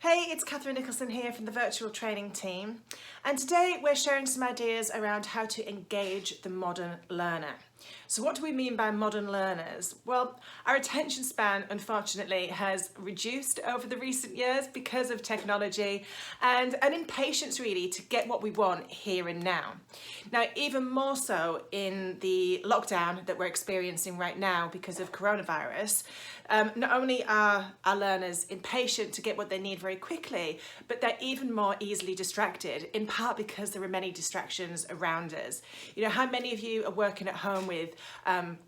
Hey, it's Nicholson here from the virtual training team, and today we're sharing some ideas around how to engage the modern learner. So what do we mean by modern learners? Well, our attention span unfortunately has reduced over the recent years because of technology and an impatience really to get what we want here and now. Now, even more so in the lockdown that we're experiencing right now because of coronavirus, not only are our learners impatient to get what they need very quickly, but they're even more easily distracted, in part because there are many distractions around us. You know, how many of you are working at home with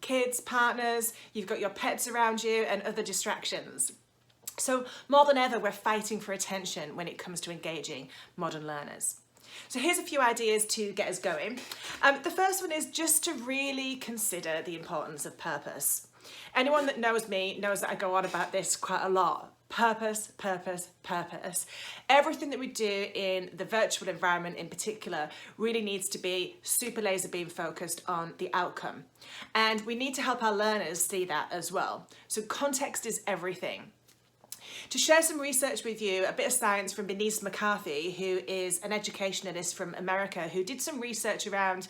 kids, partners, you've got your pets around you and other distractions. So more than ever, we're fighting for attention when it comes to engaging modern learners. So here's a few ideas to get us going. The first one is just to really consider the importance of purpose. Anyone that knows me knows that I go on about this quite a lot. Purpose, purpose, purpose. Everything that we do in the virtual environment in particular really needs to be super laser beam focused on the outcome. And we need to help our learners see that as well. So context is everything. To share some research with you, a bit of science from Bernice McCarthy, who is an educationalist from America, who did some research around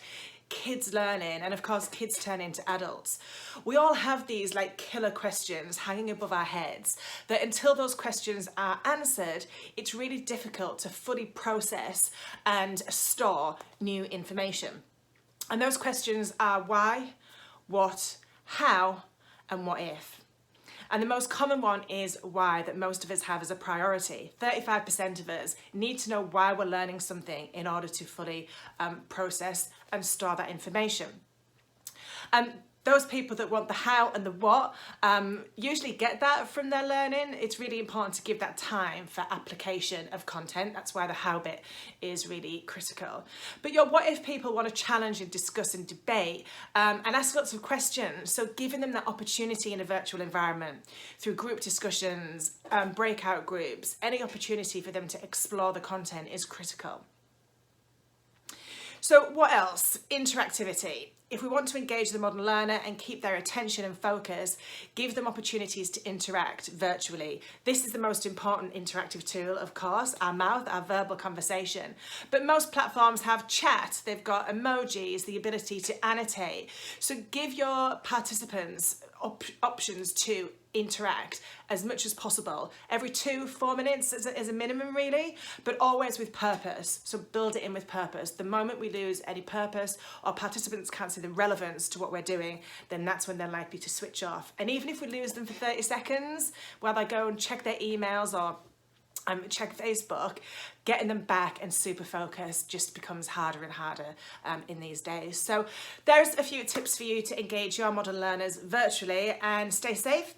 kids learning, and of course kids turn into adults. We all have these like killer questions hanging above our heads that until those questions are answered, it's really difficult to fully process and store new information. And those questions are why, what, how, and what if. And the most common one is why, that most of us have as a priority. 35% of us need to know why we're learning something in order to fully process and store that information. Those people that want the how and the what usually get that from their learning. It's really important to give that time for application of content. That's why the how bit is really critical. But your what if people want to challenge and discuss and debate and ask lots of questions. So giving them that opportunity in a virtual environment through group discussions, breakout groups, any opportunity for them to explore the content is critical. So what else? Interactivity. If we want to engage the modern learner and keep their attention and focus, give them opportunities to interact virtually. This is the most important interactive tool, of course, our mouth, our verbal conversation. But most platforms have chat, they've got emojis, the ability to annotate. So give your participants options to interact as much as possible, every 2-4 minutes as a minimum really, but always with purpose. So build it in with purpose. The moment we lose any purpose or participants can't see the relevance to what we're doing, then that's when they're likely to switch off. And even if we lose them for 30 seconds while they go and check their emails or check Facebook, getting them back and super focused just becomes harder and harder in these days. So there's a few tips for you to engage your modern learners virtually, and stay safe,